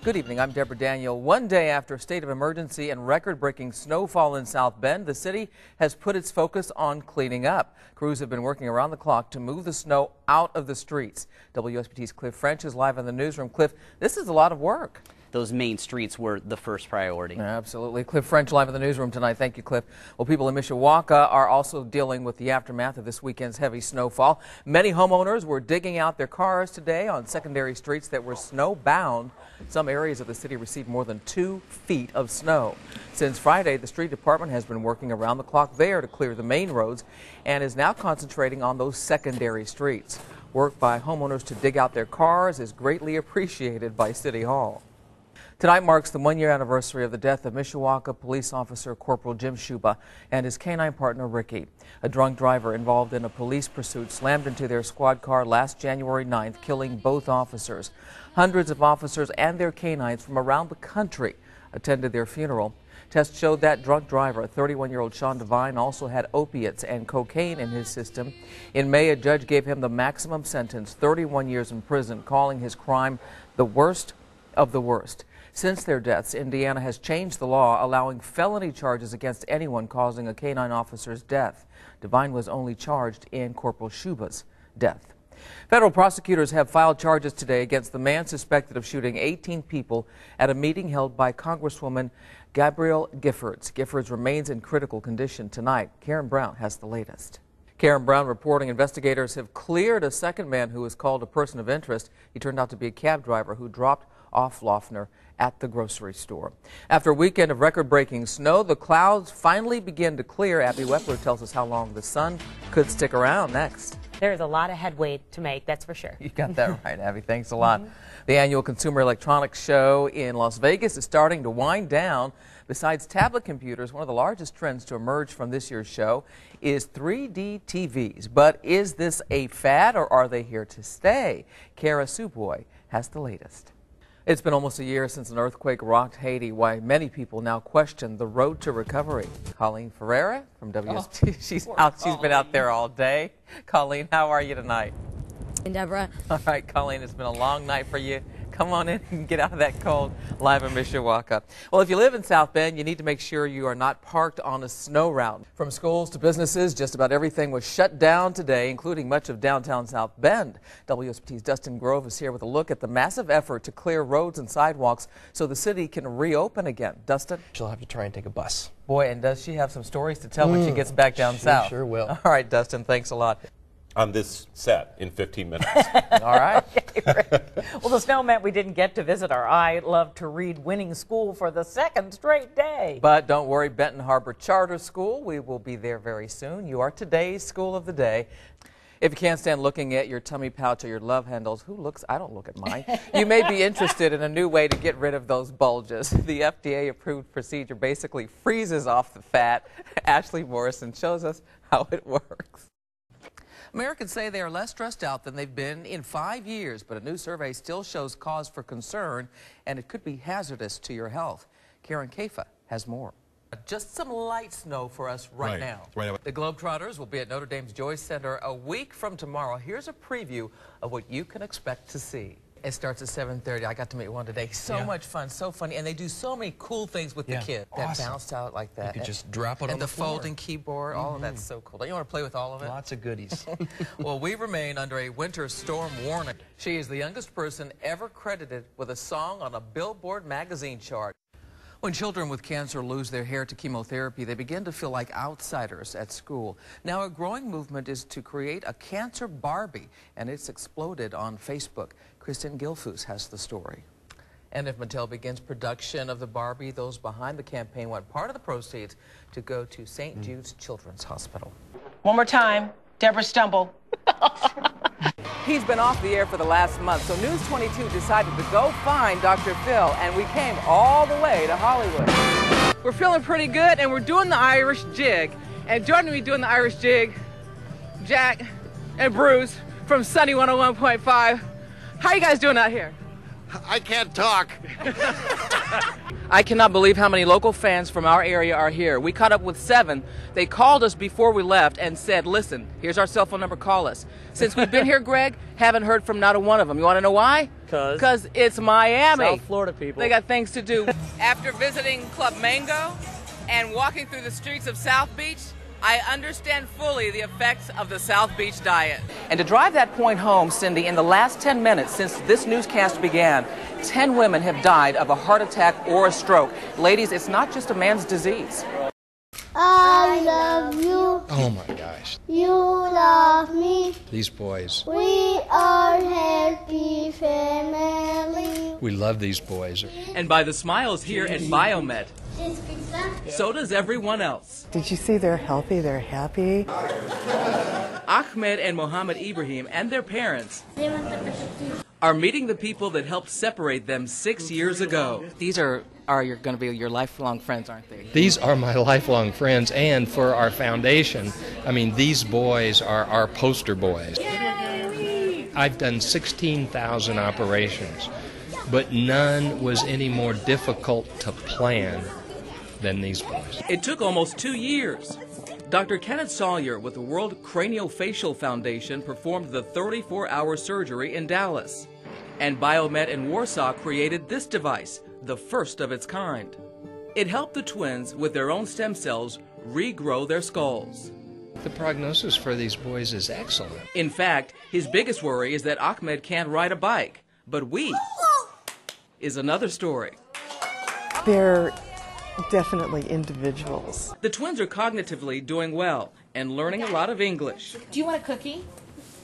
Good evening, I'm Debra Daniel. One day after a state of emergency and record-breaking snowfall in South Bend, the city has put its focus on cleaning up. Crews have been working around the clock to move the snow out of the streets. WSBT's Cliff French is live in the newsroom. Cliff, this is a lot of work. Those main streets were the first priority. Absolutely. Cliff French live in the newsroom tonight. Thank you, Cliff. Well, people in Mishawaka are also dealing with the aftermath of this weekend's heavy snowfall. Many homeowners were digging out their cars today on secondary streets that were snowbound. Some areas of the city received more than 2 feet of snow. Since Friday, the street department has been working around the clock there to clear the main roads and is now concentrating on those secondary streets. Work by homeowners to dig out their cars is greatly appreciated by City Hall. Tonight marks the one-year anniversary of the death of Mishawaka police officer Corporal Jim Shuba and his canine partner Ricky. A drunk driver involved in a police pursuit slammed into their squad car last January 9th, killing both officers. Hundreds of officers and their canines from around the country attended their funeral. Tests showed that drunk driver, 31-year-old Sean Devine, also had opiates and cocaine in his system. In May, a judge gave him the maximum sentence, 31 years in prison, calling his crime the worst of the worst. Since their deaths, Indiana has changed the law, allowing felony charges against anyone causing a canine officer's death. Devine was only charged in Corporal Shuba's death. Federal prosecutors have filed charges today against the man suspected of shooting 18 people at a meeting held by Congresswoman Gabrielle Giffords. Giffords remains in critical condition tonight. Karen Brown has the latest. Karen Brown reporting investigators have cleared a second man who was called a person of interest. He turned out to be a cab driver who dropped off Loeffner at the grocery store. After a weekend of record-breaking snow, the clouds finally begin to clear. Abby Wepler tells us how long the sun could stick around next. There's a lot of headway to make, that's for sure. You got that right, Abby. Thanks a lot. The annual Consumer Electronics Show in Las Vegas is starting to wind down. Besides tablet computers, one of the largest trends to emerge from this year's show is 3D TVs. But is this a fad or are they here to stay? Kara Suboy has the latest. It's been almost a year since an earthquake rocked Haiti, why many people now question the road to recovery. Colleen Ferreira from WSBT, she's been out there all day. Colleen, how are you tonight? And Debra. All right, Colleen, it's been a long night for you. Come on in and get out of that cold live in Mishawaka. Well, if you live in South Bend, you need to make sure you are not parked on a snow route. From schools to businesses, just about everything was shut down today, including much of downtown South Bend. WSBT's Dustin Grove is here with a look at the massive effort to clear roads and sidewalks so the city can reopen again. Dustin? She'll have to try and take a bus. Boy, and does she have some stories to tell when she gets back down south? She sure will. All right, Dustin, thanks a lot. On this set in 15 minutes. All right. Well, the snow meant we didn't get to visit our I Love to Read winning school for the second straight day. But don't worry, Benton Harbor Charter School, we will be there very soon. You are today's school of the day. If you can't stand looking at your tummy pouch or your love handles, I don't look at mine. You may be interested in a new way to get rid of those bulges. The FDA-approved procedure basically freezes off the fat. Ashley Morrison shows us how it works. Americans say they are less stressed out than they've been in 5 years, but a new survey still shows cause for concern, and it could be hazardous to your health. Karen Kafa has more. Just some light snow for us right now. The Globetrotters will be at Notre Dame's Joyce Center a week from tomorrow. Here's a preview of what you can expect to see. It starts at 7:30. I got to meet one today. So much fun, so funny, and they do so many cool things with the kids. Awesome. That bounced out like that. You could just drop it on the floor. And the folding keyboard, all of that's so cool. Don't you want to play with all of it? Lots of goodies. Well, we remain under a winter storm warning. She is the youngest person ever credited with a song on a Billboard magazine chart. When children with cancer lose their hair to chemotherapy, they begin to feel like outsiders at school. Now, a growing movement is to create a cancer Barbie, and it's exploded on Facebook. Kristen Gilfus has the story. And if Mattel begins production of the Barbie, those behind the campaign want part of the proceeds to go to St. Jude's Children's Hospital. One more time. Debra Stumble. He's been off the air for the last month, so News 22 decided to go find Dr. Phil, and we came all the way to Hollywood. We're feeling pretty good, and we're doing the Irish jig. And joining me doing the Irish jig, Jack and Bruce from Sunny 101.5. How you guys doing out here? I can't talk. I cannot believe how many local fans from our area are here. We caught up with 7. They called us before we left and said, listen, here's our cell phone number, call us. Since we've been here, Greg, haven't heard from not a one of them. You want to know why? Because it's Miami. South Florida people. They got things to do. After visiting Club Mango and walking through the streets of South Beach, I understand fully the effects of the South Beach diet. And to drive that point home, Cindy, in the last 10 minutes since this newscast began, 10 women have died of a heart attack or a stroke. Ladies, it's not just a man's disease. I love you. Oh my gosh. You love me. These boys. We are happy family. We love these boys. And by the smiles here at Biomed, so does everyone else. Did you see they're healthy, they're happy? Ahmed and Mohammed Ibrahim and their parents are meeting the people that helped separate them 6 years ago. These are going to be your lifelong friends, aren't they? These are my lifelong friends, and for our foundation, I mean, these boys are our poster boys. I've done 16,000 operations, but none was any more difficult to plan than these boys. It took almost 2 years. Dr. Kenneth Sawyer with the World Craniofacial Foundation performed the 34-hour surgery in Dallas. And Biomed in Warsaw created this device, the first of its kind. It helped the twins with their own stem cells regrow their skulls. The prognosis for these boys is excellent. In fact, his biggest worry is that Ahmed can't ride a bike. But is another story. They're definitely individuals. The twins are cognitively doing well and learning a lot of English. Do you want a cookie?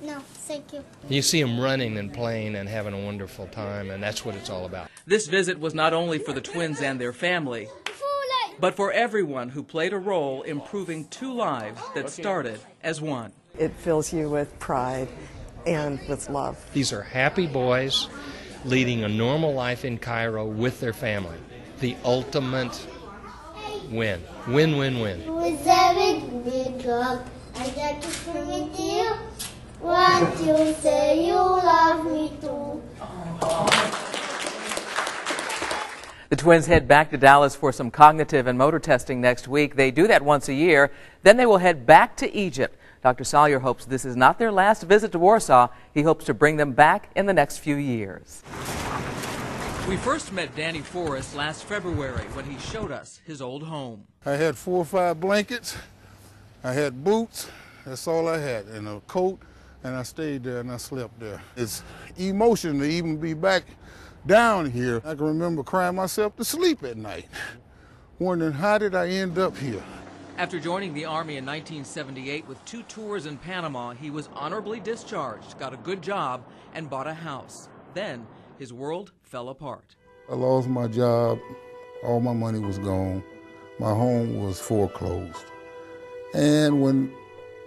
No, thank you. You see them running and playing and having a wonderful time, and that's what it's all about. This visit was not only for the twins and their family, but for everyone who played a role improving 2 lives that started as one. It fills you with pride and with love. These are happy boys leading a normal life in Cairo with their family. The ultimate win. Win, win, win. With a big dog, I'd like to swim with you. Won't you say you love me too? The twins head back to Dallas for some cognitive and motor testing next week. They do that once a year. Then they will head back to Egypt. Dr. Sawyer hopes this is not their last visit to Warsaw. He hopes to bring them back in the next few years. We first met Danny Forrest last February when he showed us his old home. I had 4 or 5 blankets. I had boots. That's all I had, and a coat, and I stayed there and I slept there. It's emotional to even be back down here. I can remember crying myself to sleep at night, wondering how did I end up here? After joining the Army in 1978 with 2 tours in Panama, he was honorably discharged, got a good job, and bought a house. Then his world fell apart. I lost my job. All my money was gone. My home was foreclosed. And when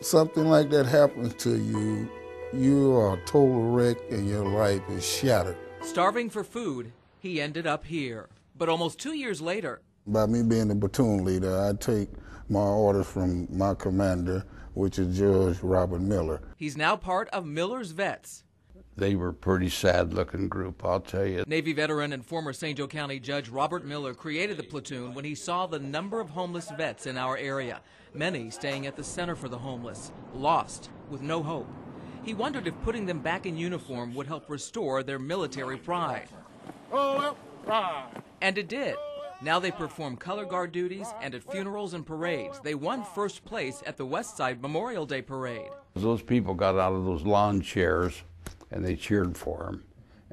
something like that happens to you, you are a total wreck and your life is shattered. Starving for food, he ended up here. But almost 2 years later, by me being the platoon leader, I take my orders from my commander, which is Judge Robert Miller. He's now part of Miller's Vets. They were a pretty sad-looking group, I'll tell you. Navy veteran and former St. Joe County Judge Robert Miller created the platoon when he saw the number of homeless vets in our area, many staying at the Center for the Homeless, lost, with no hope. He wondered if putting them back in uniform would help restore their military pride. And it did. Now they perform color guard duties, and at funerals and parades. They won first place at the West Side Memorial Day Parade. Those people got out of those lawn chairs and they cheered for him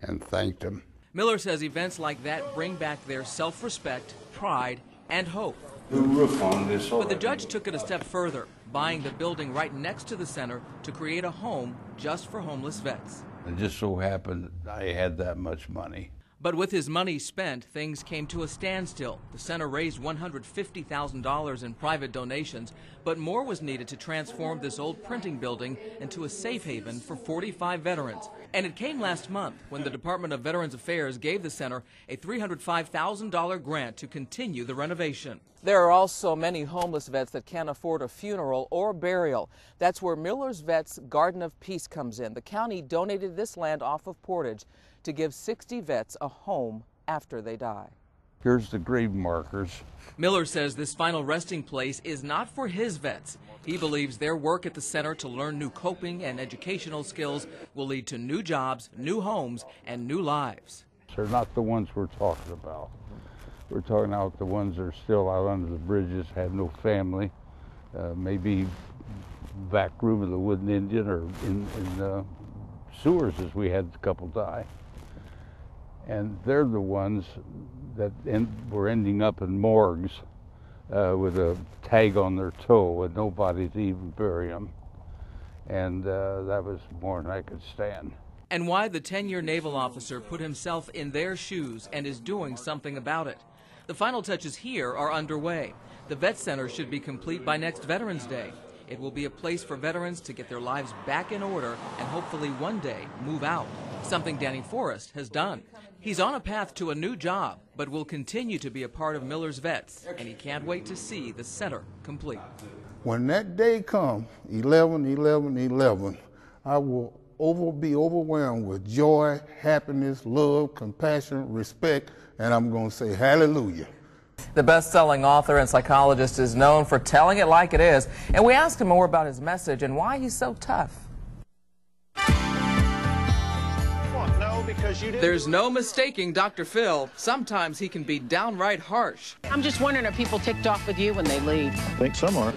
and thanked him. Miller says events like that bring back their self-respect, pride, and hope. The roof on this. But the judge took it a step further, buying the building right next to the center to create a home just for homeless vets. It just so happened I had that much money. But with his money spent, things came to a standstill. The center raised $150,000 in private donations, but more was needed to transform this old printing building into a safe haven for 45 veterans. And it came last month when the Department of Veterans Affairs gave the center a $305,000 grant to continue the renovation. There are also many homeless vets that can't afford a funeral or burial. That's where Miller's Vets Garden of Peace comes in. The county donated this land off of Portage to give 60 vets a home after they die. Here's the grave markers. Miller says this final resting place is not for his vets. He believes their work at the center to learn new coping and educational skills will lead to new jobs, new homes, and new lives. They're not the ones we're talking about. We're talking about the ones that are still out under the bridges, have no family, maybe back room of the Wooden Indian or in sewers as we had a couple die. And they're the ones that were ending up in morgues with a tag on their toe and nobody to even bury them. And that was more than I could stand. And why the 10-year naval officer put himself in their shoes and is doing something about it. The final touches here are underway. The Vet Center should be complete by next Veterans Day. It will be a place for veterans to get their lives back in order and hopefully one day move out, something Danny Forrest has done. He's on a path to a new job, but will continue to be a part of Miller's Vets, and he can't wait to see the center complete. When that day comes, 11/11/11, I will be overwhelmed with joy, happiness, love, compassion, respect, and I'm going to say hallelujah. The best-selling author and psychologist is known for telling it like it is, and we asked him more about his message and why he's so tough. There's no mistaking Dr. Phil. Sometimes he can be downright harsh. I'm just wondering, are people ticked off with you when they leave? I think some are.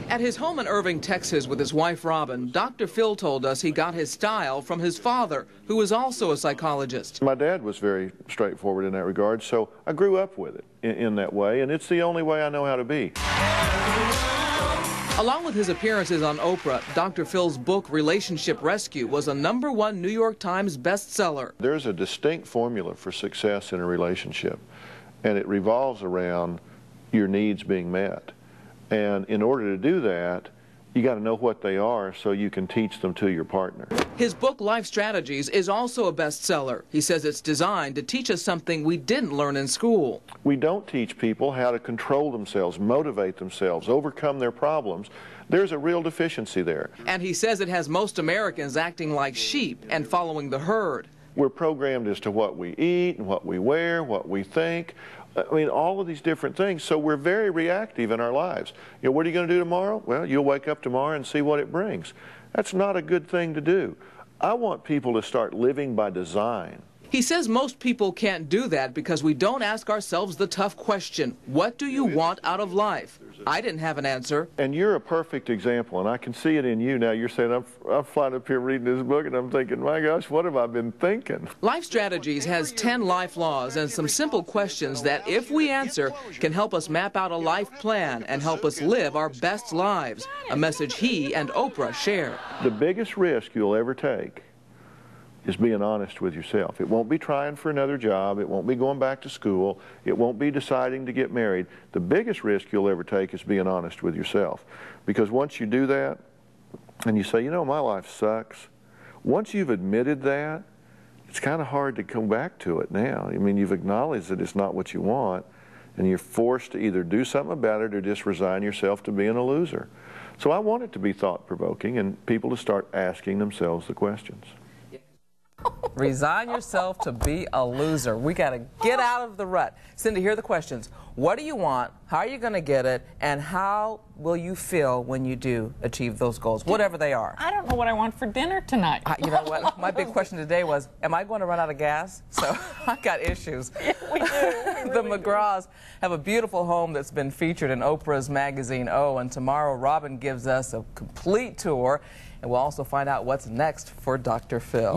At his home in Irving, Texas with his wife Robin, Dr. Phil told us he got his style from his father, who was also a psychologist. My dad was very straightforward in that regard, so I grew up with it in that way, and it's the only way I know how to be. Along with his appearances on Oprah, Dr. Phil's book, Relationship Rescue, was a #1 New York Times bestseller. There's a distinct formula for success in a relationship, and it revolves around your needs being met. And in order to do that, you got to know what they are so you can teach them to your partner. His book, Life Strategies, is also a bestseller. He says it's designed to teach us something we didn't learn in school. We don't teach people how to control themselves, motivate themselves, overcome their problems. There's a real deficiency there. And he says it has most Americans acting like sheep and following the herd. We're programmed as to what we eat and what we wear, what we think. I mean, all of these different things. So we're very reactive in our lives. You know, what are you going to do tomorrow? Well, you'll wake up tomorrow and see what it brings. That's not a good thing to do. I want people to start living by design. He says most people can't do that because we don't ask ourselves the tough question, what do you want out of life? I didn't have an answer. And you're a perfect example, and I can see it in you now. You're saying, I'm flying up here reading this book, and I'm thinking, my gosh, what have I been thinking? Life Strategies has 10 life laws and some simple questions that, if we answer, can help us map out a life plan and help us live our best lives, a message he and Oprah share. The biggest risk you'll ever take is being honest with yourself. It won't be trying for another job. It won't be going back to school. It won't be deciding to get married. The biggest risk you'll ever take is being honest with yourself. Because once you do that, and you say, you know, my life sucks, once you've admitted that, it's kind of hard to come back to it now. I mean, you've acknowledged that it's not what you want, and you're forced to either do something about it or just resign yourself to being a loser. So I want it to be thought-provoking and people to start asking themselves the questions. Resign yourself to be a loser. We got to get out of the rut. Cindy, here are the questions. What do you want? How are you going to get it? And how will you feel when you do achieve those goals, whatever they are? I don't know what I want for dinner tonight. You know what? My big question today was, am I going to run out of gas? So I've got issues. Yeah, we do. We The really McGraws have a beautiful home that's been featured in Oprah's magazine, Oh, and tomorrow Robin gives us a complete tour, and we'll also find out what's next for Dr. Phil.